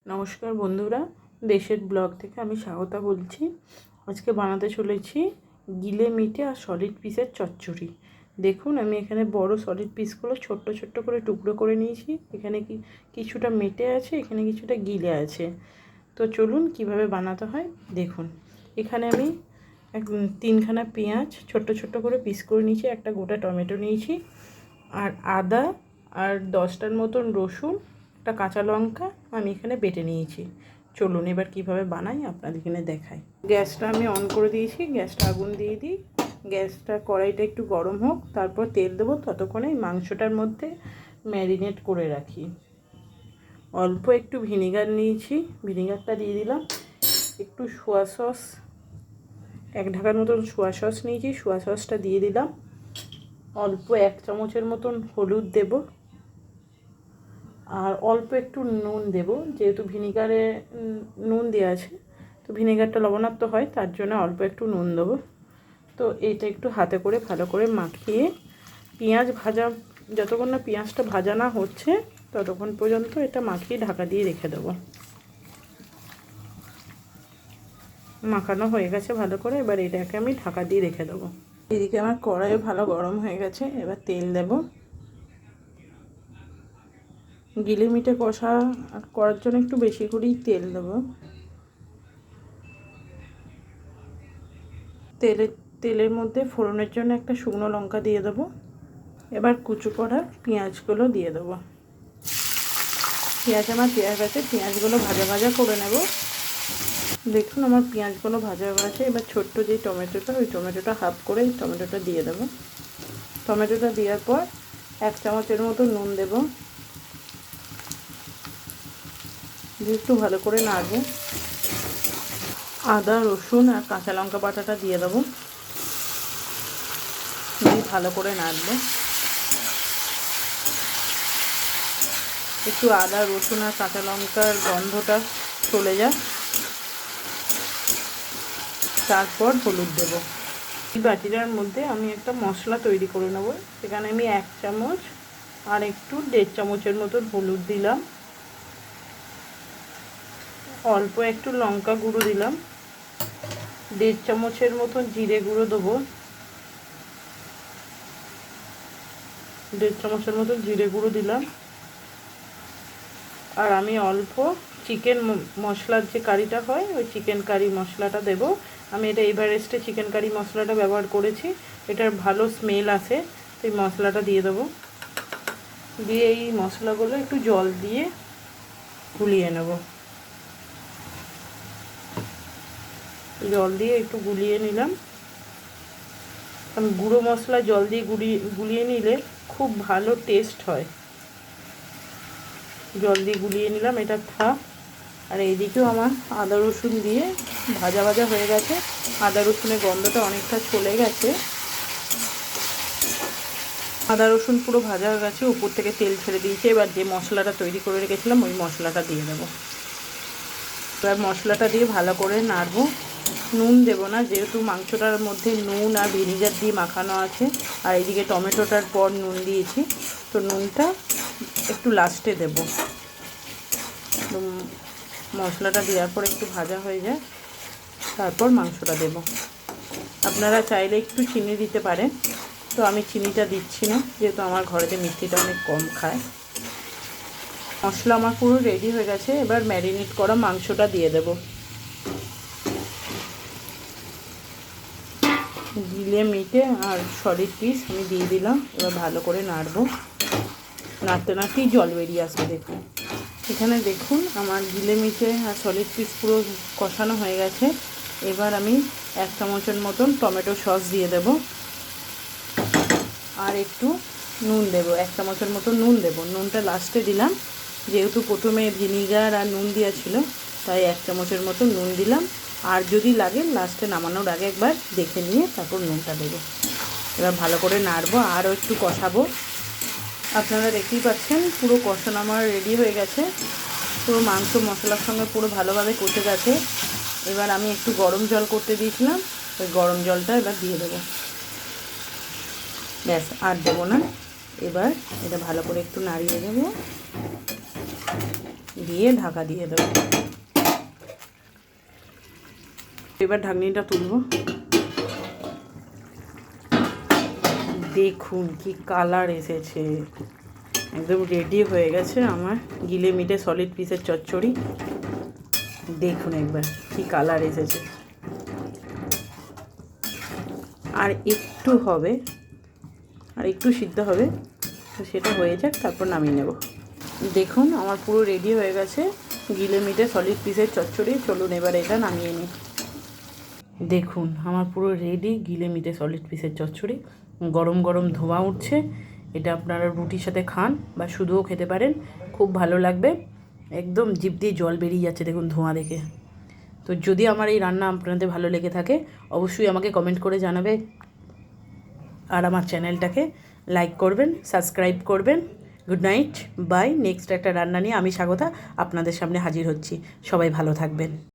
নমস্কার বন্ধুরা, দেশের ব্লগ থেকে আমি স্বাগতা বলছি। আজকে বানাতে চলেছি গিলে মিটে আর সলিড পিসের চচ্চড়ি। দেখুন, আমি এখানে বড় সলিড পিসগুলো ছোট্ট ছোট্ট করে টুকরো করে নিয়েছি। এখানে কিছুটা মেটে আছে, এখানে কিছুটা গিলে আছে। তো চলুন কিভাবে বানাতে হয় দেখুন। এখানে আমি তিনখানা পেঁয়াজ ছোট্ট ছোট্ট করে পিস করে নিয়েছি, একটা গোটা টমেটো নিয়েছি, আর আদা আর 10টার মতন রসুন, একটা কাঁচা লঙ্কা আমি এখানে বেটে নিয়েছি। চলুন এবার কিভাবে বানাই আপনাদের এখানে দেখাই। গ্যাসটা আমি অন করে দিয়েছি, গ্যাসটা আগুন দিয়ে দিই। গ্যাসটা কড়াইটা একটু গরম হোক, তারপর তেল দেবো। ততক্ষণে মাংসটার মধ্যে ম্যারিনেট করে রাখি। অল্প একটু ভিনিগার নিয়েছি, ভিনিগারটা দিয়ে দিলাম। একটু সোয়া সস, 1 ঢাকার মতন সোয়া সস নিয়েছি, সোয়া সসটা দিয়ে দিলাম। অল্প 1 চামচের মতন হলুদ দেব, আর অল্প একটু নুন দেব। যেহেতু ভিনিগারে নুন দেওয়া আছে, তো ভিনিগারটা লবণাক্ত হয়, তার জন্য অল্প একটু নুন দেবো। তো এইটা একটু হাতে করে ভালো করে মাখিয়ে, পেঁয়াজ ভাজা যতক্ষণ না পেঁয়াজটা ভাজা না হচ্ছে ততক্ষণ পর্যন্ত এটা মাখিয়ে ঢাকা দিয়ে রেখে দেবো। মাখানো হয়ে গেছে ভালো করে, এবার এটাকে আমি ঢাকা দিয়ে রেখে দেবো। এদিকে আমার কড়াই ভালো গরম হয়ে গেছে, এবার তেল দেব। গিলে মিটে কষা করার জন্য একটু বেশি করেই তেল দেবো। তেলের মধ্যে ফোড়নের জন্য একটা শুকনো লঙ্কা দিয়ে দেবো। এবার কুচো করা পেঁয়াজগুলো দিয়ে দেবো। পেঁয়াজ আমার দেওয়া গেছে, পেঁয়াজগুলো ভাজা ভাজা করে নেব। দেখুন আমার পেঁয়াজগুলো ভাজা হয়ে গেছে। এবার ছোট্ট যে টমেটোটা, ওই টমেটোটা হাফ করে টমেটোটা দিয়ে দেবো। টমেটোটা দেওয়ার পর 1 চামচের মতো নুন দেব, দিয়ে একটু ভালো করে নাড়বো। আদা রসুন আর কাঁচা লঙ্কা বাটাটা দিয়ে দেবো, দিয়ে ভালো করে নাড়বো। একটু আদা রসুন আর কাঁচা লঙ্কার গন্ধটা চলে যায়, তারপর হলুদ দেব। এই বাটিটার মধ্যে আমি একটা মশলা তৈরি করে নেব। সেখানে আমি 1 চামচ আর একটু 1.5 চামচের মতো হলুদ দিলাম, অল্প একটু লঙ্কা গুঁড়ো দিলাম, 1.5 চামচের মতো জিরে গুঁড়ো দেবো, 1.5 চামচের মতো জিরে গুঁড়ো দিলাম। আর আমি অল্প চিকেন মশলার যে কারিটা হয়, ওই চিকেন কারি মশলাটা দেব। আমি এটা এভারেস্টে চিকেন কারি মশলাটা ব্যবহার করেছি, এটার ভালো স্মেল আসে। এই মশলাটা দিয়ে দেবো, দিয়ে এই মশলাগুলো একটু জল দিয়ে গুলিয়ে নেব। জল দিয়ে একটু গুলিয়ে নিলাম। গুঁড়ো মশলা জল দিয়ে গুলিয়ে নিলে খুব ভালো টেস্ট হয়। জল দিয়ে গুলিয়ে নিলাম, এটা থাক। আর এইদিকেও আমার আদা রসুন দিয়ে ভাজা ভাজা হয়ে গেছে। আদা রসুনের গন্ধটা অনেকটা চলে গেছে। আদা রসুন পুরো ভাজা হয়ে গেছে, উপর থেকে তেল ছেড়ে দিয়েছে। এবার যে মশলাটা তৈরি করে রেখেছিলাম, ওই মশলাটা দিয়ে দেবো। এবার মশলাটা দিয়ে ভালো করে নাড়বো। নুন দেবো না, যেহেতু মাংসটার মধ্যে নুন আর ভিনিগার দিয়ে মাখানো আছে। আর এইদিকে টমেটোটার পর নুন দিয়েছি, তো নুনটা একটু লাস্টে দেব। মশলাটা দেওয়ার পর একটু ভাজা হয়ে যায়, তারপর মাংসটা দেব। আপনারা চাইলে একটু চিনি দিতে পারেন, তো আমি চিনিটা দিচ্ছি না, যেহেতু আমার ঘরেতে মিষ্টিটা অনেক কম খায়। মশলা আমার পুরো রেডি হয়ে গেছে। এবার ম্যারিনেট করা মাংসটা দিয়ে দেব। গিলে মিটে আর সলিড পিস আমি দিয়ে দিলাম। এবার ভালো করে নাড়বো, নাড়তে নাড়তেই জল বেরিয়ে আসবে। দেখুন এখানে দেখুন আমার গিলে মিটে আর সলিড পিস পুরো কষানো হয়ে গেছে। এবার আমি 1 চামচের মতন টমেটো সস দিয়ে দেব, আর একটু নুন দেব। 1 চামচের মতো নুন দেব। নুনটা লাস্টে দিলাম, যেহেতু প্রথমে ভিনিগার আর নুন দেওয়া ছিল, তাই 1 চামচের মতো নুন দিলাম। আর যদি লাগে লাস্টে নামানোর আগে একবার দেখে নিয়ে তারপর নুনটা দেবো। এবার ভালো করে নাড়বো, আরও একটু কষাবো। আপনারা দেখতেই পাচ্ছেন পুরো কষানো আমার রেডি হয়ে গেছে। পুরো মাংস মশলার সঙ্গে পুরো ভালোভাবে কষে গেছে। এবার আমি একটু গরম জল করতে দিয়েছিলাম, ওই গরম জলটা এবার দিয়ে দেবো। ব্যাস, আর দেবো না। এবার এটা ভালো করে একটু নাড়িয়ে দেবো। দিয়ে ঢাকা দিয়ে দেবো। এবার ঢাকনিটা তুলবো। দেখুন কি কালার এসেছে, একদম রেডি হয়ে গেছে আমার গিলে মিটে সলিড পিসের চচ্চড়ি। দেখুন একবার কি কালার এসেছে। আর একটু হবে, আর একটু সিদ্ধ হবে, তো সেটা হয়ে যাক, তারপর নামিয়ে নেব। দেখুন আমার পুরো রেডি হয়ে গেছে গিলে মিটে সলিড পিসের চচ্চড়ি। চলুন এবার এটা নামিয়ে নিই। দেখুন আমার পুরো রেডি গিলে মিটে সলিড পিসের চচ্চড়ি। গরম গরম ধোঁয়া উঠছে। এটা আপনারা রুটির সাথে খান বা শুধুও খেতে পারেন, খুব ভালো লাগবে। একদম জিভ দিয়ে জল বেরিয়ে যাচ্ছে দেখুন ধোঁয়া দেখে। তো যদি আমার এই রান্না আপনাদের ভালো লেগে থাকে অবশ্যই আমাকে কমেন্ট করে জানাবে, আর আমার চ্যানেলটাকে লাইক করবেন, সাবস্ক্রাইব করবেন। Good night, by. নেক্সট একটা রান্না নিয়ে আমি স্বাগতা আপনাদের সামনে হাজির হচ্ছি। সবাই ভালো থাকবেন।